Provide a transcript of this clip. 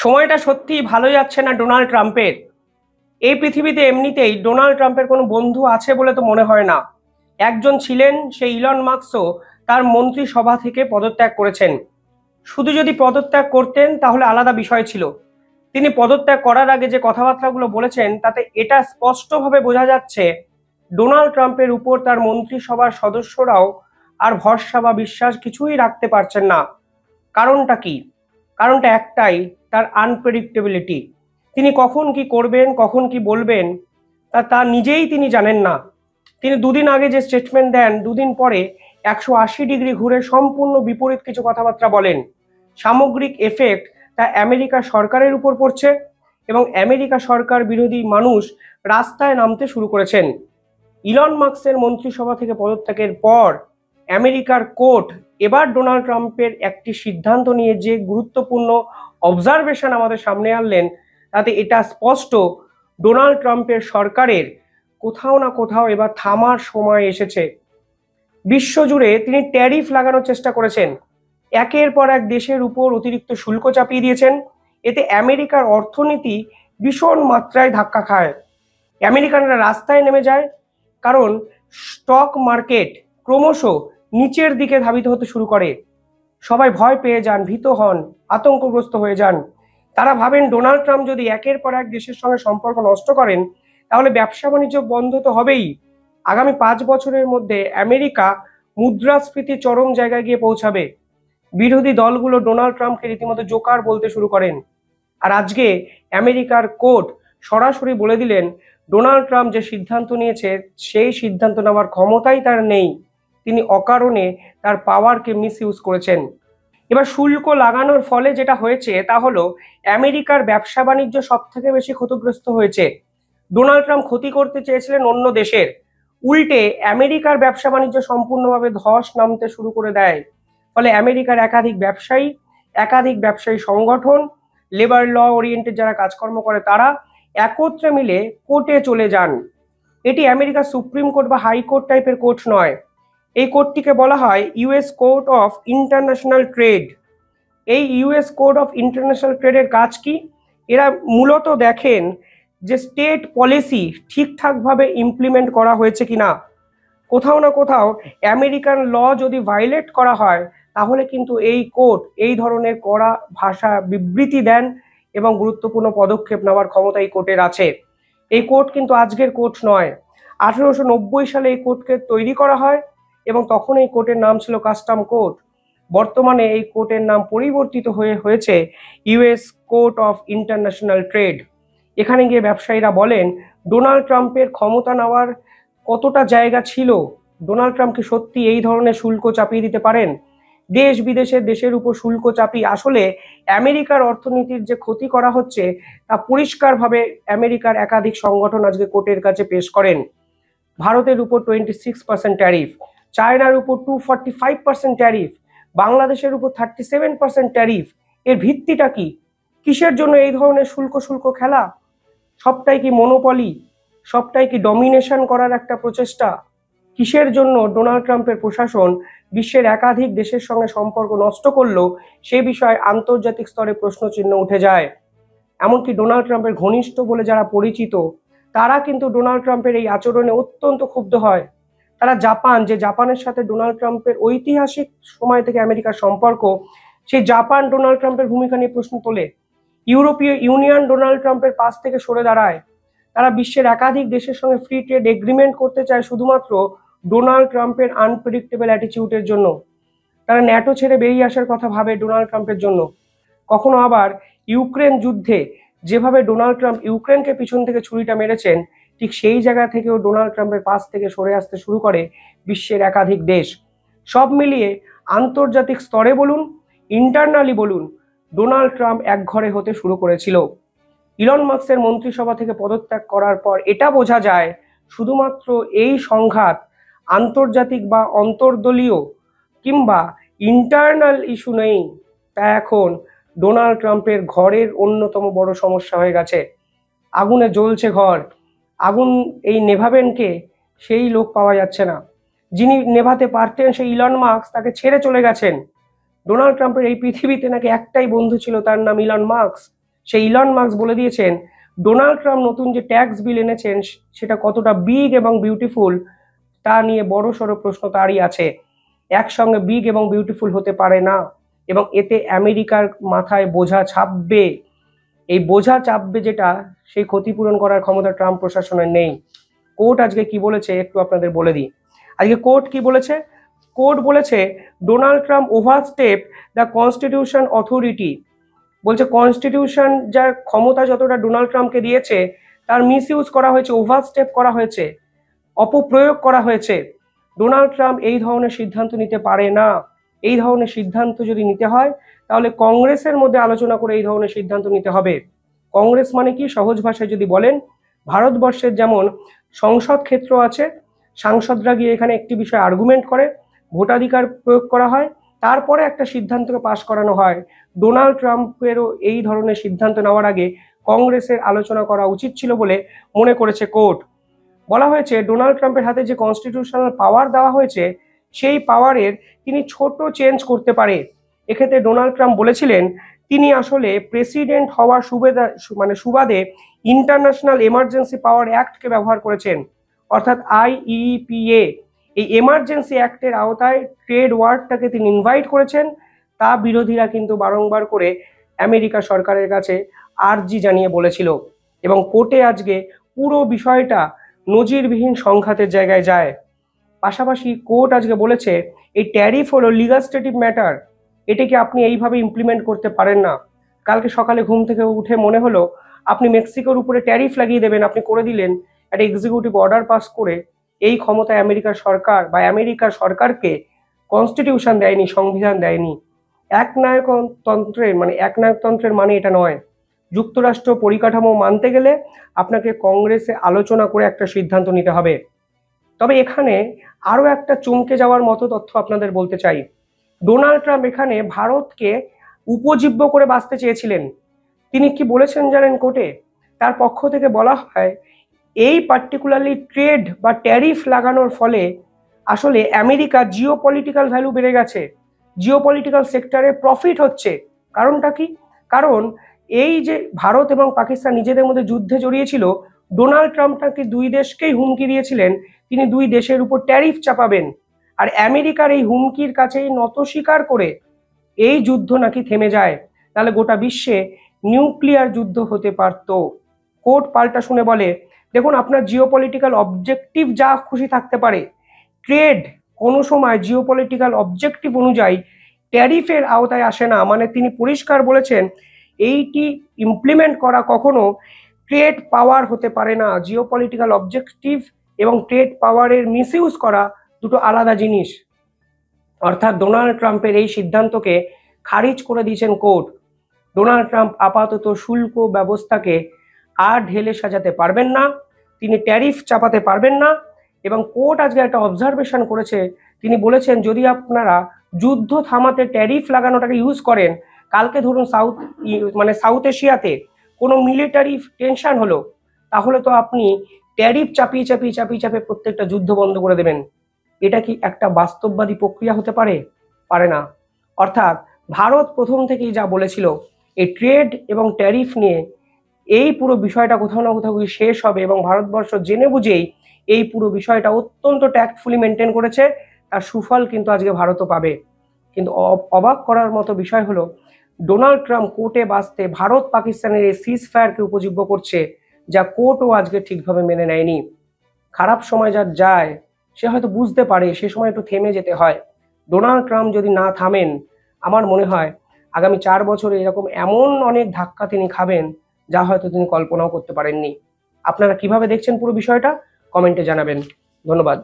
সময়টা সত্যিই ভালো যাচ্ছে না ডোনাল্ড ট্রাম্পের। এই পৃথিবীতে এমনিতেই ডোনাল্ড ট্রাম্পের কোনো বন্ধু আছে বলে তো মনে হয় না। একজন ছিলেন, সেই ইলন মাস্কও তার মন্ত্রিসভা থেকে পদত্যাগ করেছেন। শুধু যদি পদত্যাগ করতেন তাহলে আলাদা বিষয় ছিল। তিনি পদত্যাগ করার আগে যে কথাবার্তাগুলো বলেছেন তাতে এটা স্পষ্টভাবে বোঝা যাচ্ছে ডোনাল্ড ট্রাম্পের উপর তার মন্ত্রিসভার সদস্যরাও আর ভরসা বা বিশ্বাস কিছুই রাখতে পারছেন না। কারণটা কি? কারণটা একটাই, তার আনপ্রেডিক্টেবিলিটি। তিনি কখন কি করবেন, কখন কি বলবেন তা নিজেই তিনি জানেন না। তিনি দুদিন আগে যে স্টেটমেন্ট দেন, দুদিন পরে 180 ডিগ্রি ঘুরে সম্পূর্ণ বিপরীত কিছু কথাবার্তা বলেন। সামগ্রিক এফেক্ট তা আমেরিকা সরকারের উপর পড়ছে এবং আমেরিকা সরকার বিরোধী মানুষ রাস্তায় নামতে শুরু করেছেন। ইলন মাস্কের মন্ত্রিসভা থেকে পদত্যাগের পর আমেরিকার কোর্ট এবার ডোনাল্ড ট্রাম্পের একটি সিদ্ধান্ত নিয়ে যে গুরুত্বপূর্ণ অবজারভেশন আমাদের সামনে আনলেন, তাতে এটা স্পষ্ট ডোনাল্ড ট্রাম্পের সরকারের কোথাও না কোথাও এবার থামার সময় এসেছে। বিশ্বজুড়ে তিনি ট্যারিফ লাগানোর চেষ্টা করেছেন, একের পর এক দেশের উপর অতিরিক্ত শুল্ক চাপিয়ে দিয়েছেন। এতে আমেরিকার অর্থনীতি ভীষণ মাত্রায় ধাক্কা খায়। আমেরিকানরা রাস্তায় নেমে যায়, কারণ স্টক মার্কেট ক্রমশ নিচের দিকে ধাবিত হতে শুরু করে। সবাই ভয় পেয়ে যান, ভীত হন, আতঙ্কগ্রস্ত হয়ে যান। তারা ভাবেন ডোনাল্ড ট্রাম্প যদি একের পর এক দেশের সঙ্গে সম্পর্ক নষ্ট করেন তাহলে ব্যবসা বাণিজ্য বন্ধ তো হবেই। আগামী 5 বছরের মধ্যে আমেরিকা মুদ্রাস্ফীতি চরম জায়গায় গিয়ে পৌঁছাবে। বিরোধী দলগুলো ডোনাল্ড ট্রাম্পকে রীতিমতো জোকার বলতে শুরু করেন। আর আজকে আমেরিকার কোর্ট সরাসরি বলে দিলেন ডোনাল্ড ট্রাম্প যে সিদ্ধান্ত নিয়েছে সেই সিদ্ধান্ত নেওয়ার ক্ষমতাই তার নেই। তিনি অকারণে তার পাওয়ারকে মিসইউজ করেছেন। এবার শুল্ক লাগানোর ফলে যেটা হয়েছে তা হলো আমেরিকার ব্যবসা বাণিজ্য সব থেকে বেশি ক্ষতিগ্রস্ত হয়েছে। ডোনাল্ড ট্রাম্প ক্ষতি করতে চেয়েছিলেন অন্য দেশের, উল্টে আমেরিকার ব্যবসা বাণিজ্য সম্পূর্ণভাবে ধস নামতে শুরু করে দেয়। ফলে আমেরিকার একাধিক ব্যবসায়ী সংগঠন, লেবার ল ওরিয়েন্টেড যারা কাজকর্ম করে তারা একত্রে মিলে কোর্টে চলে যান। এটি আমেরিকার সুপ্রিম কোর্ট বা হাইকোর্ট টাইপের কোর্ট নয়। এই কোর্টটিকে বলা হয় US court of international trade. এই ইউএস কোর্ট অফ ইন্টারন্যাশনাল ট্রেডের কাজ কি? এরা মূলত দেখেন যে স্টেট পলিসি ঠিকঠাকভাবে ইমপ্লিমেন্ট করা হয়েছে কিনা। কোথাও না কোথাও আমেরিকান ল যদি ভায়োলেট করা হয় তাহলে কিন্তু এই কোর্ট এই ধরনের কড়া ভাষা বিবৃতি দেন এবং গুরুত্বপূর্ণ পদক্ষেপ নেওয়ার ক্ষমতা এই কোর্টের আছে। এই কোর্ট কিন্তু আজকের কোর্ট নয়। 1890 সালে এই কোর্টকে তৈরি করা হয় এবং তখন এই কোর্টের নাম ছিল কাস্টম কোর্ট। বর্তমানে এই কোর্টের নাম পরিবর্তিত হয়েছে US court of international trade. এখানে গিয়ে ব্যবসায়ীরা বলেন ডোনাল্ড ট্রাম্পের ক্ষমতা নেওয়ার কতটা জায়গা ছিল। ডোনাল্ড ট্রাম্পকে সত্যি এই ধরনের শুল্ক চাপিয়ে দিতে পারেন? দেশ বিদেশের দেশের উপর শুল্ক চাপিয়ে আসলে আমেরিকার অর্থনীতির যে ক্ষতি করা হচ্ছে তা পরিষ্কারভাবে আমেরিকার একাধিক সংগঠন আজকে কোর্টের কাছে পেশ করেন। ভারতের উপর 26% ট্যারিফ, চায়নার উপর 245% ট্যারিফ, বাংলাদেশের উপর 37% ট্যারিফ। এর ভিত্তিটা কি? কিসের জন্য এই ধরনের শুল্ক খেলা? সবটাই কি মনোপলি? সবটাই কি ডমিনেশন করার একটা প্রচেষ্টা? কিসের জন্য ডোনাল্ড ট্রাম্পের প্রশাসন বিশ্বের একাধিক দেশের সঙ্গে সম্পর্ক নষ্ট করলো সে বিষয়ে আন্তর্জাতিক স্তরে প্রশ্নচিহ্ন উঠে যায়। এমনকি ডোনাল্ড ট্রাম্পের ঘনিষ্ঠ বলে যারা পরিচিত তারা কিন্তু ডোনাল্ড ট্রাম্পের এই আচরণে অত্যন্ত ক্ষুব্ধ হয়। তারা জাপানের সাথে ডোনাল্ড ট্রাম্পের ঐতিহাসিক সময় থেকে আমেরিকার সম্পর্ক, সেই জাপান ডোনাল্ড ট্রাম্পের ভূমিকা নিয়ে প্রশ্ন তোলে। ইউরোপীয় ইউনিয়ন ডোনাল্ড ট্রাম্পের পাশ থেকে সরে দাঁড়ায়। তারা বিশ্বের একাধিক দেশের সঙ্গে ফ্রি ট্রেড এগ্রিমেন্ট করতে চায় শুধুমাত্র ডোনাল্ড ট্রাম্পের আনপ্রেডিক্টেবল অ্যাটিটিউডের জন্য। তারা ন্যাটো ছেড়ে বেরিয়ে আসার কথা ভাবে ডোনাল্ড ট্রাম্পের জন্য। কখনো আবার ইউক্রেন যুদ্ধে যেভাবে ডোনাল্ড ট্রাম্প ইউক্রেনকে পিছন থেকে ছুরিটা মেরেছেন, ঠিক সেই জায়গা থেকেও ডোনাল্ড ট্রাম্পের পাশ থেকে সরে আসতে শুরু করে বিশ্বের একাধিক দেশ। সব মিলিয়ে আন্তর্জাতিক স্তরে বলুন, ইন্টারনালি বলুন, ডোনাল্ড ট্রাম্প একঘরে হতে শুরু করেছিল। ইলন মাস্কের মন্ত্রিসভা থেকে পদত্যাগ করার পর এটা বোঝা যায় শুধুমাত্র এই সংঘাত আন্তর্জাতিক বা অন্তর্দলীয় কিংবা ইন্টারনাল ইস্যু নেই, তা এখন ডোনাল্ড ট্রাম্পের ঘরের অন্যতম বড় সমস্যা হয়ে গেছে। আগুনে জ্বলছে ঘর, আগুন এই নেভাবেন কে? সেই লোক পাওয়া যাচ্ছে না। যিনি নেভাতে পারতেন সেই ইলন মাস্ক তাকে ছেড়ে চলে গেছেন। ডোনাল্ড ট্রাম্পের এই পৃথিবীতে নাকি একটাই বন্ধু ছিল, তার নাম ইলন মাস্ক। সেই ইলন মাস্ক বলে দিয়েছেন ডোনাল্ড ট্রাম্প নতুন যে ট্যাক্স বিল এনেছেন সেটা কতটা বিগ এবং বিউটিফুল তা নিয়ে বড় সড়ো প্রশ্ন তারই আছে। একসঙ্গে বিগ এবং বিউটিফুল হতে পারে না, এবং এতে আমেরিকার মাথায় বোঝা চাপবে। এই বোঝা চাপবে যেটা, সেই ক্ষতিপূরণ করার ক্ষমতা ট্রাম্প প্রশাসনের নেই। কোর্ট আজকে কি বলেছে একটু আপনাদের বলে দিই। আজকে কোর্ট কি বলেছে? কোর্ট বলেছে Donald Trump overstep the constitution authority. বলছে কনস্টিটিউশন যার ক্ষমতা যতটা ডোনাল্ড ট্রাম্পকে দিয়েছে তার মিসইউজ করা হয়েছে, ওভারস্টেপ করা হয়েছে, অপপ্রয়োগ করা হয়েছে। ডোনাল্ড ট্রাম্প এই ধরনের সিদ্ধান্ত নিতে পারে না। এই ধরনের সিদ্ধান্ত যদি নিতে হয় তাহলে কংগ্রেসের মধ্যে আলোচনা করে এই ধরনের সিদ্ধান্ত নিতে হবে। কংগ্রেস মানে কি, সহজ ভাষায় যদি বলেন, ভারতবর্ষের যেমন সংসদ ক্ষেত্র আছে, সাংসদরা গিয়ে এখানে একটি বিষয়ে আর্গুমেন্ট করে, ভোটাধিকার প্রয়োগ করা হয়, তারপরে একটা সিদ্ধান্তকে পাশ করানো হয়। ডোনাল্ড ট্রাম্পেরও এই ধরনের সিদ্ধান্ত নেওয়ার আগে কংগ্রেসের আলোচনা করা উচিত ছিল বলে মনে করেছে কোর্ট। বলা হয়েছে ডোনাল্ড ট্রাম্পের হাতে যে কনস্টিটিউশনাল পাওয়ার দেওয়া হয়েছে সেই পাওয়ারের তিনি ছোট চেঞ্জ করতে পারে। এক্ষেত্রে ডোনাল্ড ট্রাম্প বলেছিলেন তিনি আসলে প্রেসিডেন্ট হওয়ার সুবাদে ইন্টারন্যাশনাল এমার্জেন্সি পাওয়ার অ্যাক্টকে ব্যবহার করেছেন, অর্থাৎ IEEPA। এই এমার্জেন্সি অ্যাক্টের আওতায় ট্রেড ওয়ারটাকে তিনি ইনভাইট করেছেন। তা বিরোধীরা কিন্তু বারংবার করে আমেরিকা সরকারের কাছে আর্জি জানিয়ে বলেছিল, এবং কোর্টে আজকে পুরো বিষয়টা নজিরবিহীন সংঘাতের জায়গায় যায়। পাশাপাশি কোর্ট আজকে বলেছে এই ট্যারিফ হলো লিগাস্টেটিভ ম্যাটার, এটাকে আপনি এইভাবে ইমপ্লিমেন্ট করতে পারেন না। কালকে সকালে ঘুম থেকে উঠে মনে হলো আপনি মেক্সিকোর উপরে ট্যারিফ লাগিয়ে দেবেন, আপনি করে দিলেন, একটা এক্সিকিউটিভ অর্ডার পাস করে। এই ক্ষমতায় আমেরিকার সরকার বা আমেরিকার সরকারকে কনস্টিটিউশন দেয়নি, সংবিধান দেয়নি। একনায়কতন্ত্রের মানে এটা নয়। যুক্তরাষ্ট্র পরিকাঠামো মানতে গেলে আপনাকে কংগ্রেসে আলোচনা করে একটা সিদ্ধান্ত নিতে হবে। তবে এখানে আরও একটা চমকে যাওয়ার মতো তথ্য আপনাদের বলতে চাই। ডোনাল্ড ট্রাম্প এখানে ভারতকে উপজীব্য করে বাঁচতে চেয়েছিলেন। তিনি কি বলেছেন জানেন কোর্টে? তার পক্ষ থেকে বলা হয় এই পার্টিকুলারলি ট্রেড বা ট্যারিফ লাগানোর ফলে আসলে আমেরিকা জিওপলিটিক্যাল ভ্যালু বেড়ে গেছে, জিওপলিটিক্যাল সেক্টরে প্রফিট হচ্ছে। কারণটা কি? কারণ এই যে ভারত এবং পাকিস্তান নিজেদের মধ্যে যুদ্ধে জড়িয়েছিল, ডোনাল্ড ট্রাম্প নাকি দুই দেশকেই হুমকি দিয়েছিলেন তিনি দুই দেশের উপর ট্যারিফ চাপাবেন, আর আমেরিকার এই হুমকির কাছেই নত স্বীকার করে এই যুদ্ধ নাকি থেমে যায়। তাহলে গোটা বিশ্বে নিউক্লিয়ার যুদ্ধ হতে পারত। কোর্ট পাল্টা শুনে বলে দেখুন আপনার জিওপলিটিক্যাল অবজেক্টিভ যা খুশি থাকতে পারে, ট্রেড কোনো সময় জিওপলিটিক্যাল অবজেক্টিভ অনুযায়ী ট্যারিফের আওতায় আসে না। মানে তিনি পরিষ্কার বলেছেন এইটি ইমপ্লিমেন্ট করা কখনো ট্রেড পাওয়ার হতে পারে না। জিওপলিটিক্যাল অবজেক্টিভ এবং ট্রেড পাওয়ারের মিসইউজ করা দুটো আলাদা জিনিস। অর্থাৎ ডোনাল্ড ট্রাম্পের এই সিদ্ধান্তকে খারিজ করে দিয়েছেন কোর্ট। ডোনাল্ড ট্রাম্প আপাতত শুল্ক ব্যবস্থাকে আর ঢেলে সাজাতে পারবেন না, তিনি ট্যারিফ চাপাতে পারবেন না। এবং কোর্ট আজকে একটা অবজারভেশন করেছে, তিনি বলেছেন যদি আপনারা যুদ্ধ থামাতে ট্যারিফ লাগানোটাকে ইউজ করেন, কালকে ধরুন সাউথ এশিয়াতে কোনো মিলিটারি টেনশন হলো, তাহলে তো আপনি ট্যারিফ চাপিয়ে প্রত্যেকটা যুদ্ধ বন্ধ করে দেবেন। এটা কি একটা বাস্তববাদী প্রক্রিয়া হতে পারে? পারে না। অর্থাৎ ভারত প্রথম থেকেই যা বলেছিল এই ট্রেড এবং ট্যারিফ নিয়ে এই পুরো বিষয়টা কোথাও না কোথাও শেষ হবে, এবং ভারতবর্ষ জেনে বুঝেই এই পুরো বিষয়টা অত্যন্ত ট্যাক্টফুলি মেনটেন করেছে। তার সুফল কিন্তু আজকে ভারতও পাবে। কিন্তু অবাক করার মতো বিষয় হলো ডোনাল্ড ট্রাম্প কোর্টে বাঁচতে ভারত পাকিস্তানের এই সিজ ফায়ারকে উপজীব্য করছে, যা কোর্টও আজকে ঠিকভাবে মেনে নেয়নি। খারাপ সময় যার যায় সে হয়তো বুঝতে পারে সে সময় একটু থেমে যেতে হয়। ডোনাল্ড ট্রাম্প যদি না থামেন, আমার মনে হয় আগামী 4 বছরে এরকম এমন অনেক ধাক্কা তিনি খাবেন যা হয়তো তিনি কল্পনাও করতে পারেননি। আপনারা কিভাবে দেখছেন পুরো বিষয়টা কমেন্টে জানাবেন। ধন্যবাদ।